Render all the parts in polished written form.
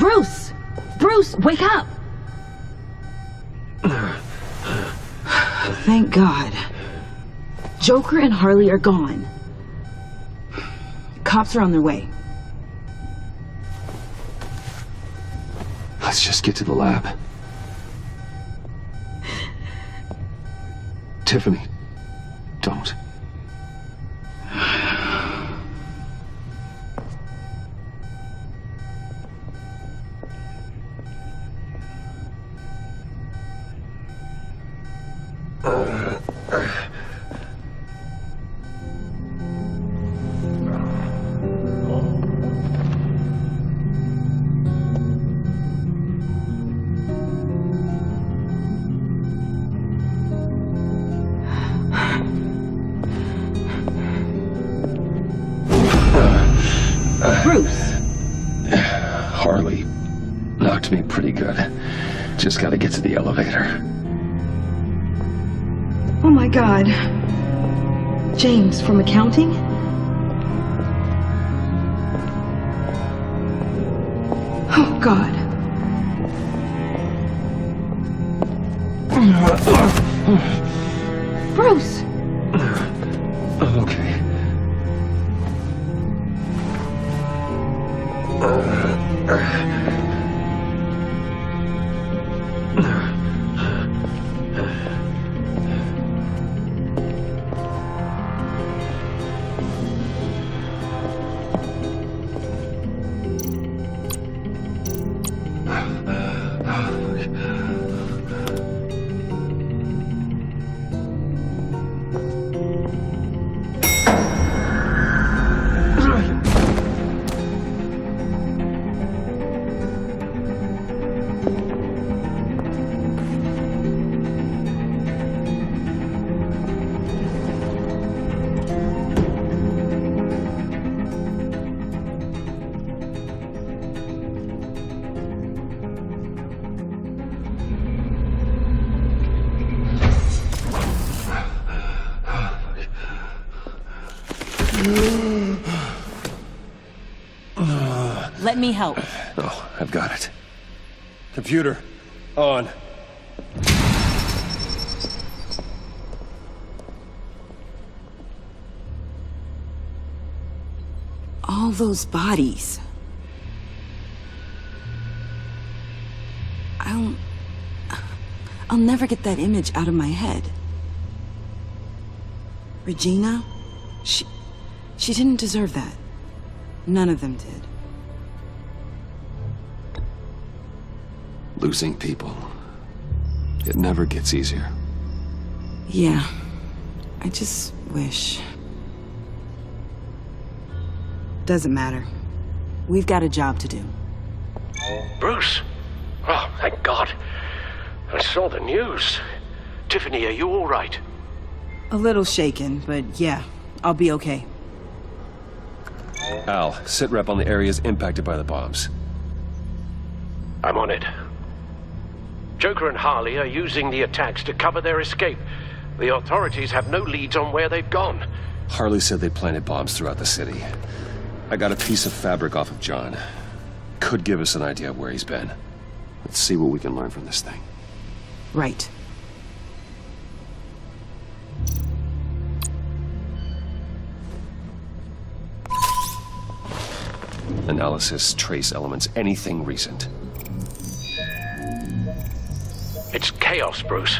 Bruce! Bruce, wake up! Thank God. Joker and Harley are gone. Cops are on their way. Let's just get to the lab. Tiffany, don't. Bruce! Harley knocked me pretty good. Just gotta get to the elevator. Oh my God. James, from accounting? Oh God. Bruce! Okay. Let me help. Oh, I've got it. Computer, on. All those bodies. I'll never get that image out of my head. Regina? She didn't deserve that. None of them did. Losing people. It never gets easier. Yeah. I just wish. Doesn't matter. We've got a job to do. Bruce! Oh, thank God. I saw the news. Tiffany, are you all right? A little shaken, but yeah, I'll be okay. Al, sit rep on the areas impacted by the bombs. I'm on it. Joker and Harley are using the attacks to cover their escape. The authorities have no leads on where they've gone. Harley said they planted bombs throughout the city. I got a piece of fabric off of John. Could give us an idea of where he's been. Let's see what we can learn from this thing. Right. Analysis, trace elements, anything recent. It's chaos, Bruce.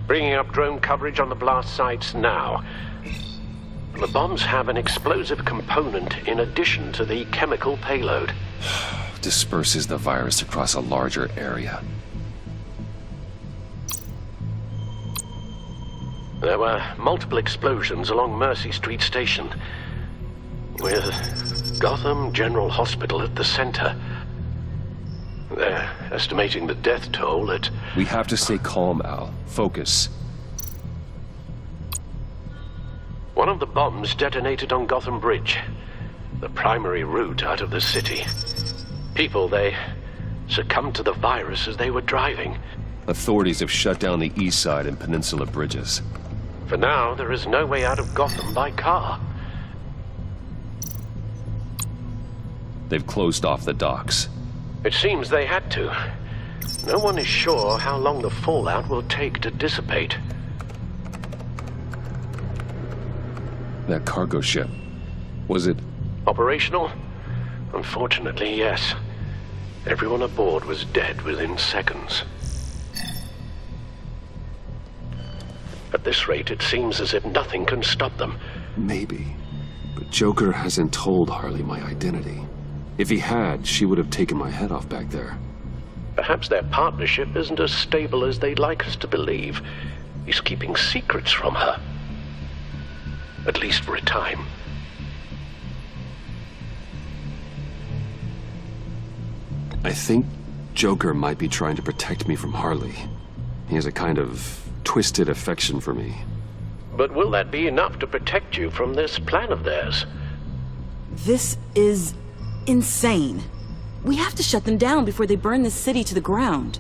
Bringing up drone coverage on the blast sites now. The bombs have an explosive component in addition to the chemical payload. Disperses the virus across a larger area. There were multiple explosions along Mercy Street Station, with Gotham General Hospital at the center. They're estimating the death toll at... We have to stay calm, Al. Focus. One of the bombs detonated on Gotham Bridge, the primary route out of the city. People, they succumbed to the virus as they were driving. Authorities have shut down the east side and peninsula bridges. For now, there is no way out of Gotham by car. They've closed off the docks. It seems they had to. No one is sure how long the fallout will take to dissipate. That cargo ship, was it... Operational? Unfortunately, yes. Everyone aboard was dead within seconds. At this rate, it seems as if nothing can stop them. Maybe. But Joker hasn't told Harley my identity. If he had, she would have taken my head off back there. Perhaps their partnership isn't as stable as they'd like us to believe. He's keeping secrets from her. At least for a time. I think Joker might be trying to protect me from Harley. He has a kind of twisted affection for me. But will that be enough to protect you from this plan of theirs? This is insane. We have to shut them down before they burn this city to the ground.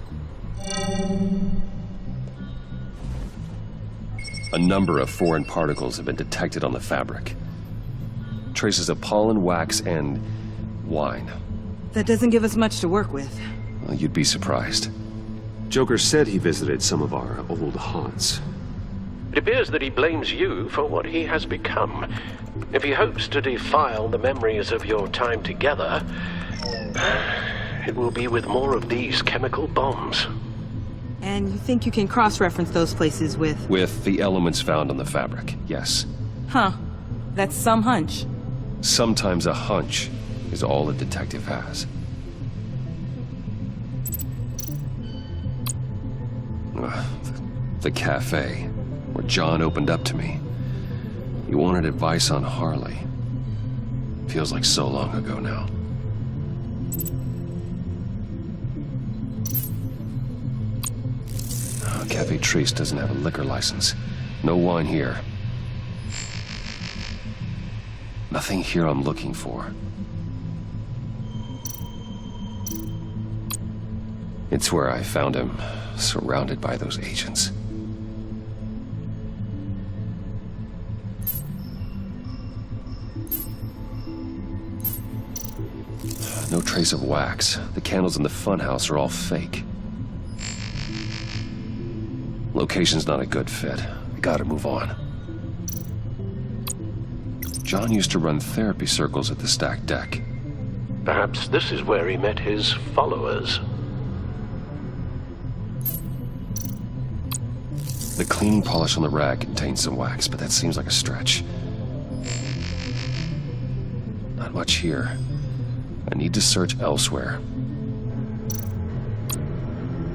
A number of foreign particles have been detected on the fabric. Traces of pollen, wax, and wine. That doesn't give us much to work with. Well, you'd be surprised. Joker said he visited some of our old haunts. It appears that he blames you for what he has become. If he hopes to defile the memories of your time together, it will be with more of these chemical bombs. And you think you can cross-reference those places with... With the elements found on the fabric, yes. Huh. That's some hunch. Sometimes a hunch is all a detective has. The cafe, where John opened up to me. He wanted advice on Harley. Feels like so long ago now. Cafe Trace doesn't have a liquor license. No wine here. Nothing here I'm looking for. It's where I found him, surrounded by those agents. No trace of wax. The candles in the funhouse are all fake. Location's not a good fit. I gotta move on. John used to run therapy circles at the stacked deck. Perhaps this is where he met his followers. The cleaning polish on the rag contains some wax, but that seems like a stretch. Not much here. I need to search elsewhere.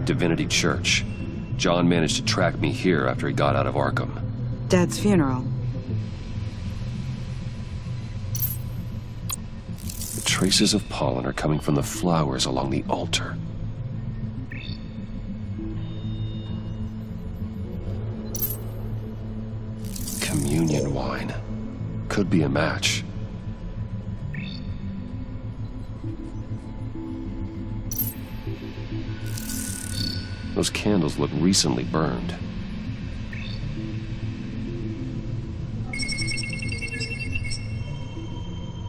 Divinity Church. John managed to track me here after he got out of Arkham. Dad's funeral. The traces of pollen are coming from the flowers along the altar. Communion wine. Could be a match. Those candles look recently burned.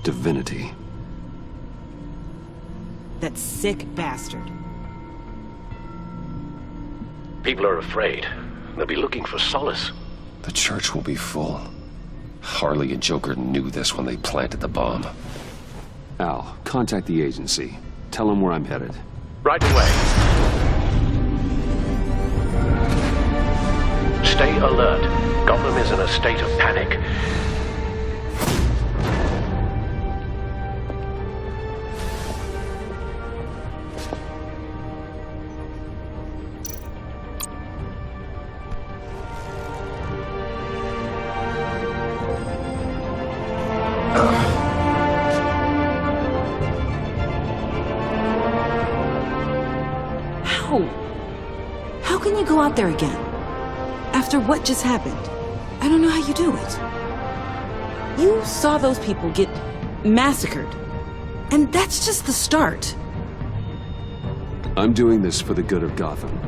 Divinity. That sick bastard. People are afraid. They'll be looking for solace. The church will be full. Harley and Joker knew this when they planted the bomb. Al, contact the agency. Tell them where I'm headed. Right away. Stay alert. Gotham is in a state of panic. How can you go out there again? After what just happened? I don't know how you do it. You saw those people get massacred. And that's just the start. I'm doing this for the good of Gotham.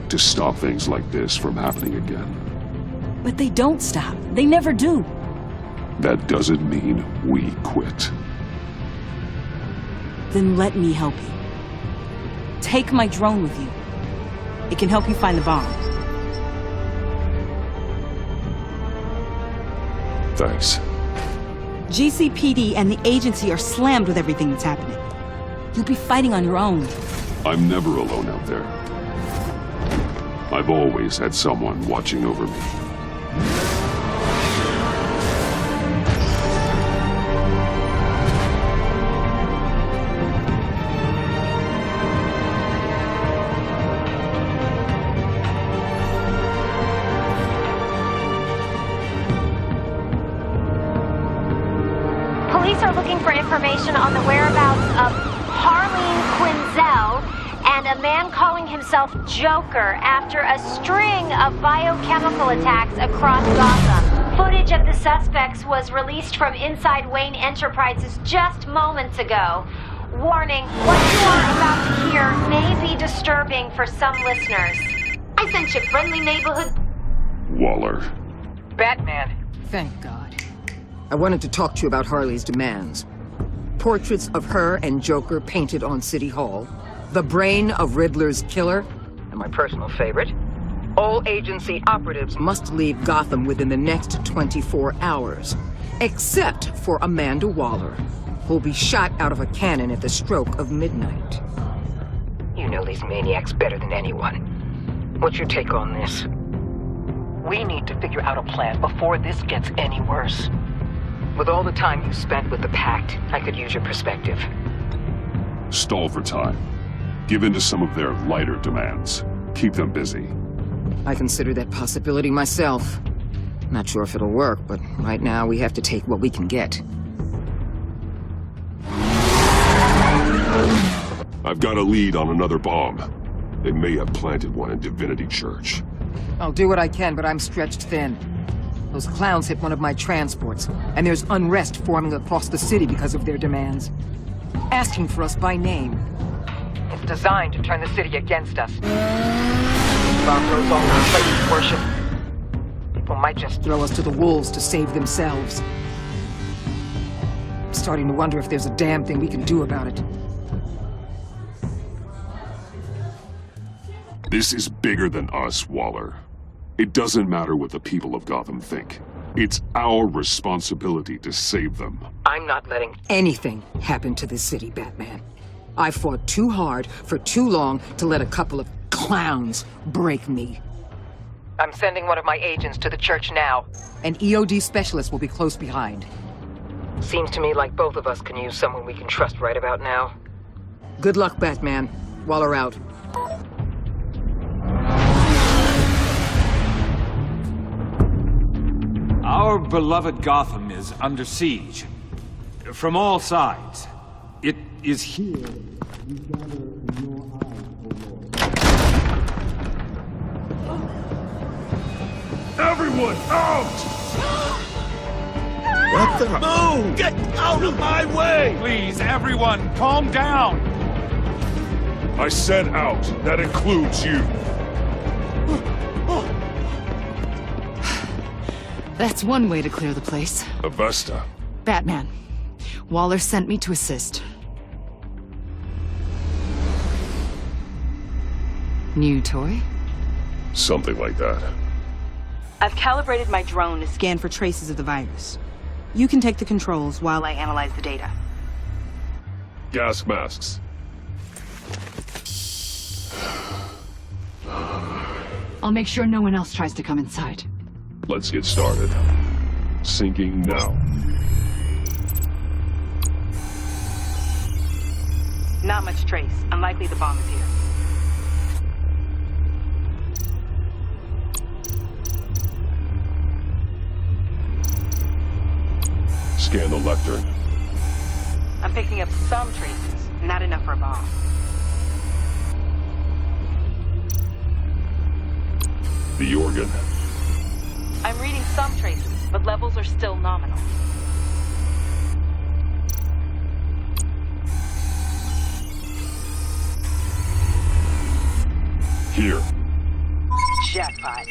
To stop things like this from happening again. But they don't stop. They never do. That doesn't mean we quit. Then let me help you. Take my drone with you. It can help you find the bomb. Thanks. GCPD and the agency are slammed with everything that's happening. You'll be fighting on your own. I'm never alone out there. I've always had someone watching over me. Police are looking for information on the whereabouts of Harleen Quinzel and a man calling himself Joker after a string of biochemical attacks across Gotham. Footage of the suspects was released from inside Wayne Enterprises just moments ago. Warning, what you are about to hear may be disturbing for some listeners. I sent you friendly neighborhood... Waller. Batman. Thank God. I wanted to talk to you about Harley's demands. Portraits of her and Joker painted on City Hall. The brain of Riddler's killer. And my personal favorite. All agency operatives must leave Gotham within the next 24 hours. Except for Amanda Waller, who'll be shot out of a cannon at the stroke of midnight. You know these maniacs better than anyone. What's your take on this? We need to figure out a plan before this gets any worse. With all the time you spent with the Pact, I could use your perspective. Stall for time. Give in to some of their lighter demands. Keep them busy. I consider that possibility myself. Not sure if it'll work, but right now we have to take what we can get. I've got a lead on another bomb. They may have planted one in Divinity Church. I'll do what I can, but I'm stretched thin. Those clowns hit one of my transports, and there's unrest forming across the city because of their demands. Asking for us by name. It's designed to turn the city against us. Bomb throws all our places of worship. People might just Throw us to the wolves to save themselves. I'm starting to wonder if there's a damn thing we can do about it. This is bigger than us, Waller. It doesn't matter what the people of Gotham think. It's our responsibility to save them. I'm not letting anything happen to this city, Batman. I fought too hard for too long to let a couple of clowns break me. I'm sending one of my agents to the church now. An EOD specialist will be close behind. Seems to me like both of us can use someone we can trust right about now. Good luck, Batman. Waller out. Our beloved Gotham is under siege. From all sides. It is here we gather in your eyes, O Lord. Everyone, out! What the? Move! Get out of my way! Please, everyone, calm down! I said out. That includes you. That's one way to clear the place. Avesta. Batman. Waller sent me to assist. New toy? Something like that. I've calibrated my drone to scan for traces of the virus. You can take the controls while I analyze the data. Gas masks. I'll make sure no one else tries to come inside. Let's get started. Syncing now. Not much trace. Unlikely the bomb is here. Scan the lectern. I'm picking up some traces. Not enough for a bomb. The organ. I'm reading some traces, but levels are still nominal. Here. Jackpot.